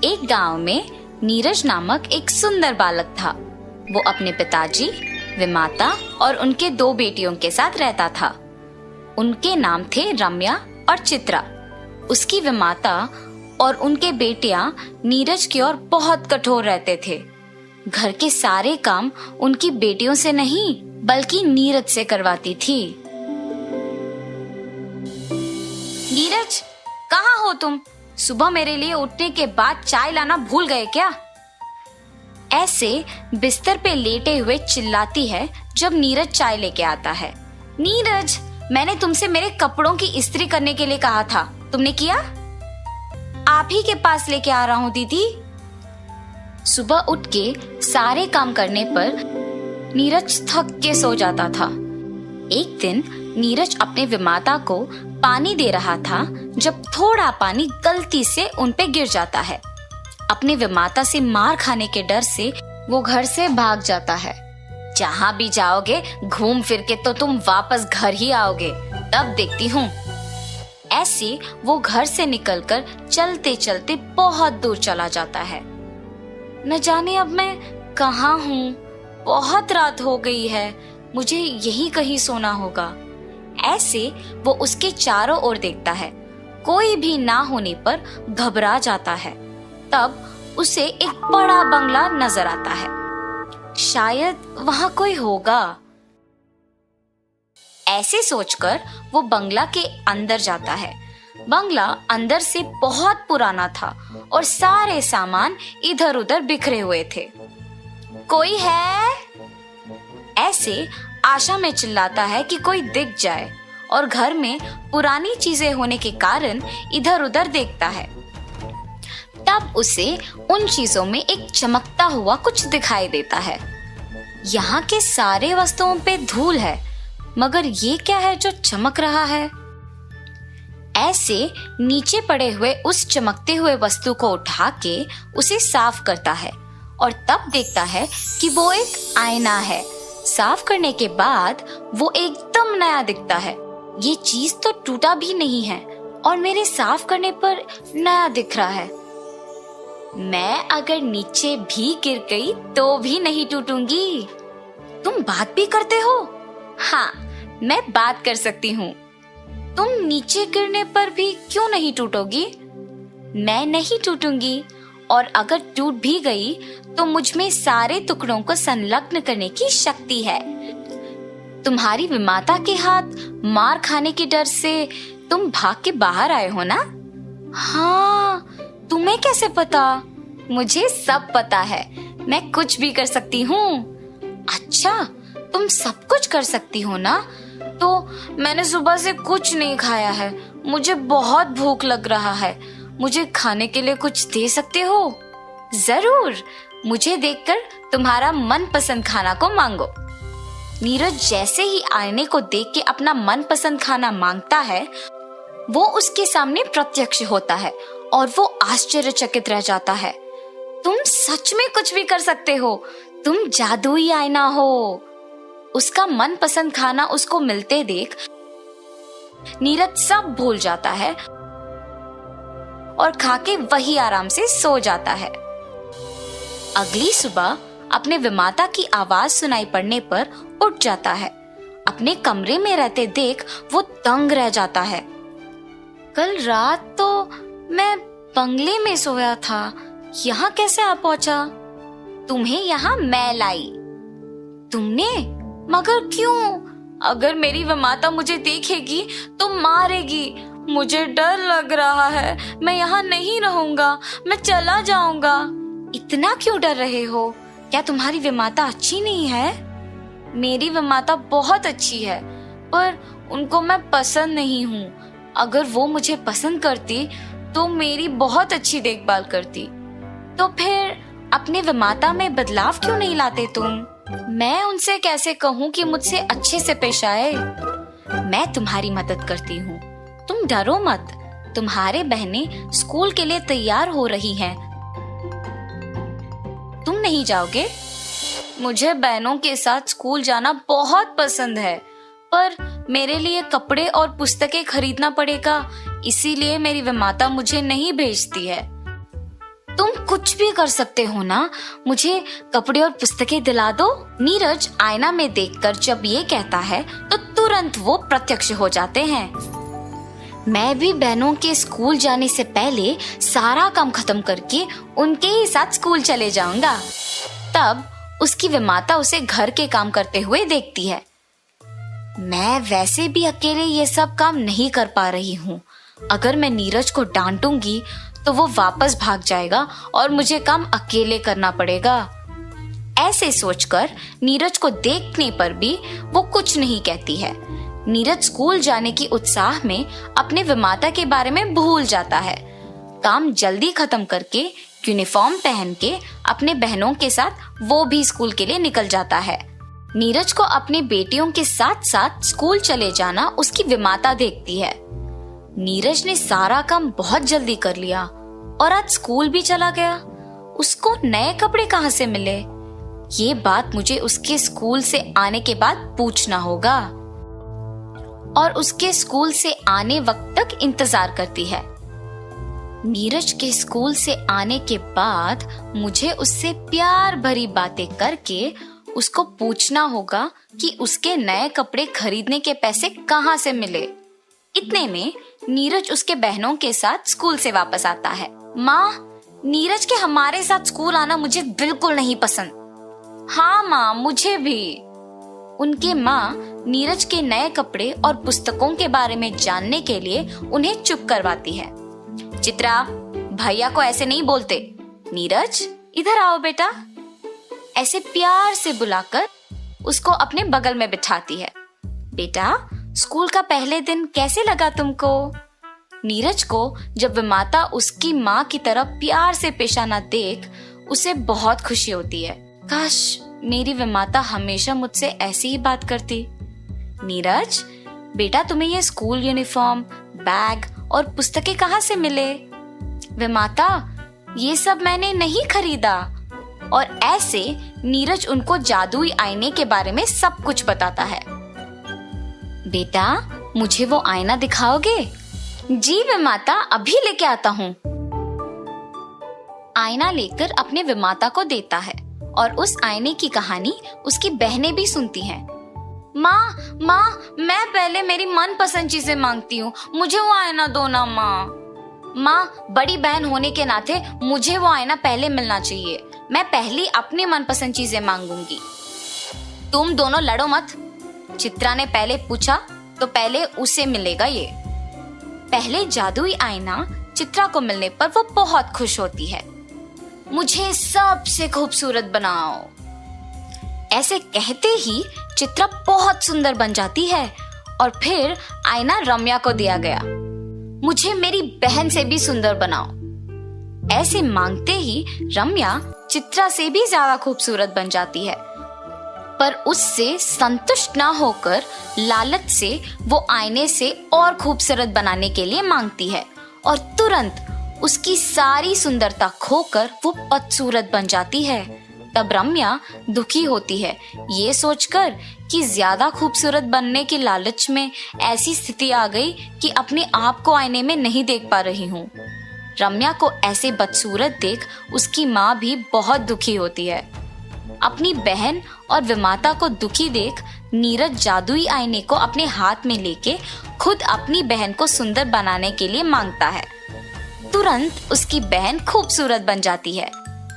एक गांव में नीरज नामक एक सुंदर बालक था। वो अपने पिताजी, विमाता और उनके 2 बेटियों के साथ रहता था। उनके नाम थे रम्या और चित्रा। उसकी विमाता और उनके बेटियां नीरज की ओर बहुत कठोर रहते थे। घर के सारे काम उनकी बेटियों से नहीं बल्कि नीरज से करवाती थी। नीरज, कहाँ हो तुम? सुबह मेरे लिए उठने के बाद चाय लाना भूल गए क्या? ऐसे बिस्तर पे लेटे हुए चिल्लाती है जब नीरज चाय लेके आता है। नीरज, मैंने तुमसे मेरे कपड़ों की इस्त्री करने के लिए कहा था, तुमने किया? आप ही के पास लेके आ रहा हूँ दीदी। सुबह उठ के सारे काम करने पर नीरज थक के सो जाता था। एक दिन नीरज अपने विमाता को पानी दे रहा था जब थोड़ा पानी गलती से उन पे गिर जाता है। अपने विमाता से मार खाने के डर से वो घर से भाग जाता है। जहाँ भी जाओगे घूम फिर के तो तुम वापस घर ही आओगे, तब देखती हूँ। ऐसे वो घर से निकलकर चलते चलते बहुत दूर चला जाता है। न जाने अब मैं कहाँ हूँ, बहुत रात हो गई है, मुझे यहीं कहीं सोना होगा। ऐसे वो उसके चारों ओर देखता है। कोई भी ना होने पर घबरा जाता है। तब उसे एक बड़ा बंगला नजर आता है। शायद वहां कोई होगा। ऐसे सोचकर वो बंगला के अंदर जाता है। बंगला अंदर से बहुत पुराना था और सारे सामान इधर उधर बिखरे हुए थे। कोई है? ऐसे आशा में चिल्लाता है कि कोई दिख जाए और घर में पुरानी चीजें होने के कारण इधर उधर देखता है। तब उसे उन चीजों में एक चमकता हुआ कुछ दिखाई देता है। यहाँ के सारे वस्तुओं पे धूल है, मगर ये क्या है जो चमक रहा है? ऐसे नीचे पड़े हुए उस चमकते हुए वस्तु को उठा के उसे साफ करता है और तब देखता है कि वो एक आईना है। साफ करने के बाद वो एकदम नया दिखता है। ये चीज तो टूटा भी नहीं है और मेरे साफ करने पर नया दिख रहा है। मैं अगर नीचे भी गिर गई तो भी नहीं टूटूंगी। तुम बात भी करते हो? हाँ, मैं बात कर सकती हूँ। तुम नीचे गिरने पर भी क्यों नहीं टूटोगी? मैं नहीं टूटूंगी, और अगर टूट भी गई तो मुझ में सारे टुकड़ों को संलग्न करने की शक्ति है। तुम्हारी विमाता के हाथ मार खाने के डर से तुम भाग के बाहर आए हो ना? हाँ, तुम्हें कैसे पता? मुझे सब पता है, मैं कुछ भी कर सकती हूँ। अच्छा, तुम सब कुछ कर सकती हो ना? तो मैंने सुबह से कुछ नहीं खाया है, मुझे बहुत भूख लग रहा है। मुझे खाने के लिए कुछ दे सकते हो? जरूर, मुझे देखकर तुम्हारा मनपसंद खाना को मांगो। नीरज जैसे ही आईने को देख के अपना मनपसंद खाना मांगता है, वो उसके सामने प्रत्यक्ष होता है और वो आश्चर्यचकित रह जाता है। तुम सच में कुछ भी कर सकते हो, तुम जादुई आईना हो। उसका मनपसंद खाना उसको मिलते देख नीरज सब भूल जाता है और खाके वही आराम से सो जाता है। अगली सुबह अपने विमाता की आवाज सुनाई पड़ने पर उठ जाता है। अपने कमरे में रहते देख वो दंग रह जाता है। कल रात तो मैं बंगले में सोया था, यहाँ कैसे आ पहुंचा? तुम्हें यहाँ मैं लाई। तुमने? मगर क्यों? अगर मेरी विमाता मुझे देखेगी तो मारेगी। मुझे डर लग रहा है, मैं यहाँ नहीं रहूंगा, मैं चला जाऊंगा। इतना क्यों डर रहे हो? क्या तुम्हारी विमाता अच्छी नहीं है? मेरी विमाता बहुत अच्छी है, पर उनको मैं पसंद नहीं हूँ। अगर वो मुझे पसंद करती तो मेरी बहुत अच्छी देखभाल करती। तो फिर अपने विमाता में बदलाव क्यों नहीं लाते तुम? मैं उनसे कैसे कहूँ कि मुझसे अच्छे से पेश आए? मैं तुम्हारी मदद करती हूँ, तुम डरो मत। तुम्हारे बहनें स्कूल के लिए तैयार हो रही हैं। तुम नहीं जाओगे? मुझे बहनों के साथ स्कूल जाना बहुत पसंद है, पर मेरे लिए कपड़े और पुस्तकें खरीदना पड़ेगा, इसीलिए मेरी विमाता मुझे नहीं भेजती है। तुम कुछ भी कर सकते हो ना, मुझे कपड़े और पुस्तकें दिला दो। नीरज आईना में देखकर जब ये कहता है तो तुरंत वो प्रत्यक्ष हो जाते हैं। मैं भी बहनों के स्कूल जाने से पहले सारा काम खत्म करके उनके ही साथ स्कूल चले जाऊंगा। तब उसकी विमाता उसे घर के काम करते हुए देखती है। मैं वैसे भी अकेले ये सब काम नहीं कर पा रही हूँ। अगर मैं नीरज को डांटूंगी तो वो वापस भाग जाएगा और मुझे काम अकेले करना पड़ेगा। ऐसे सोचकर नीरज को देखने पर भी वो कुछ नहीं कहती है। नीरज स्कूल जाने की उत्साह में अपने विमाता के बारे में भूल जाता है। काम जल्दी खत्म करके यूनिफॉर्म पहन के अपने बहनों के साथ वो भी स्कूल के लिए निकल जाता है। नीरज को अपनी बेटियों के साथ साथ स्कूल चले जाना उसकी विमाता देखती है। नीरज ने सारा काम बहुत जल्दी कर लिया और आज स्कूल भी चला गया। उसको नए कपड़े कहाँ से मिले? ये बात मुझे उसके स्कूल से आने के बाद पूछना होगा। और उसके स्कूल से आने वक्त तक इंतजार करती है। नीरज के स्कूल से आने के बाद मुझे उससे प्यार भरी बातें करके उसको पूछना होगा कि उसके नए कपड़े खरीदने के पैसे कहाँ से मिले। इतने में नीरज उसके बहनों के साथ स्कूल से वापस आता है। माँ, नीरज के हमारे साथ स्कूल आना मुझे बिल्कुल नहीं पसंद। हाँ माँ, मुझे भी। उनके माँ नीरज के नए कपड़े और पुस्तकों के बारे में जानने के लिए उन्हें चुप करवाती है। चित्रा, भैया को ऐसे नहीं बोलते। नीरज, इधर आओ बेटा। ऐसे प्यार से बुलाकर उसको अपने बगल में बिठाती है। बेटा, स्कूल का पहले दिन कैसे लगा तुमको? नीरज को जब विमाता उसकी माँ की तरफ प्यार से पेश आना देख उसे बहुत खुशी होती है। काश मेरी विमाता हमेशा मुझसे ऐसी ही बात करती। नीरज, बेटा तुम्हें ये स्कूल यूनिफॉर्म, बैग और पुस्तकें कहाँ से मिले? विमाता, ये सब मैंने नहीं खरीदा। और ऐसे नीरज उनको जादुई आईने के बारे में सब कुछ बताता है। बेटा, मुझे वो आईना दिखाओगे? जी विमाता, अभी लेके आता हूँ। आईना लेकर अपने विमाता को देता है और उस आईने की कहानी उसकी बहनें भी सुनती हैं। माँ, मैं पहले मेरी मनपसंद चीजें मांगती हूँ, मुझे वो आईना दो ना माँ। माँ, बड़ी बहन होने के नाते मुझे वो आईना पहले मिलना चाहिए। मैं पहली अपनी मनपसंद चीजें मांगूंगी। तुम दोनों लड़ो मत। चित्रा ने पहले पूछा तो पहले उसे मिलेगा ये। पहले जादुई आईना चित्रा को मिलने पर वो बहुत खुश होती है। मुझे सबसे खूबसूरत बनाओ। ऐसे कहते ही चित्रा बहुत सुंदर बन जाती है और फिर आईना रम्या को दिया गया। मुझे मेरी बहन से भी सुंदर बनाओ। ऐसे मांगते ही रम्या चित्रा से भी ज्यादा खूबसूरत बन जाती है, पर उससे संतुष्ट ना होकर लालच से वो आईने से और खूबसूरत बनाने के लिए मांगती है और तुरंत उसकी सारी सुंदरता खोकर वो बदसूरत बन जाती है। तब रम्या दुखी होती है, ये सोचकर कि ज्यादा खूबसूरत बनने के लालच में ऐसी स्थिति आ गई कि अपने आप को आईने में नहीं देख पा रही हूँ। रम्या को ऐसे बदसूरत देख उसकी माँ भी बहुत दुखी होती है। अपनी बहन और विमाता को दुखी देख नीरज जादुई आईने को अपने हाथ में लेके खुद अपनी बहन को सुंदर बनाने के लिए मांगता है। तुरंत उसकी बहन खूबसूरत बन जाती है।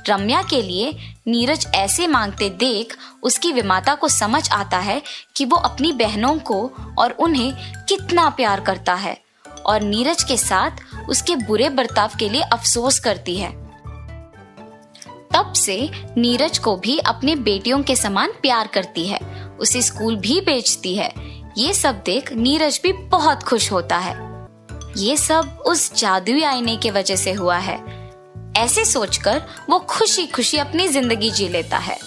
रम्या के लिए नीरज ऐसे मांगते देख उसकी विमाता को समझ आता है कि वो अपनी बहनों को और उन्हें कितना प्यार करता है और नीरज के साथ उसके बुरे बर्ताव के लिए अफसोस करती है। तब से नीरज को भी अपने बेटियों के समान प्यार करती है, उसे स्कूल भी भेजती है। ये सब देख नीरज भी बहुत खुश होता है। ये सब उस जादुई आईने के वजह से हुआ है। ऐसे सोचकर वो खुशी खुशी अपनी जिंदगी जी लेता है।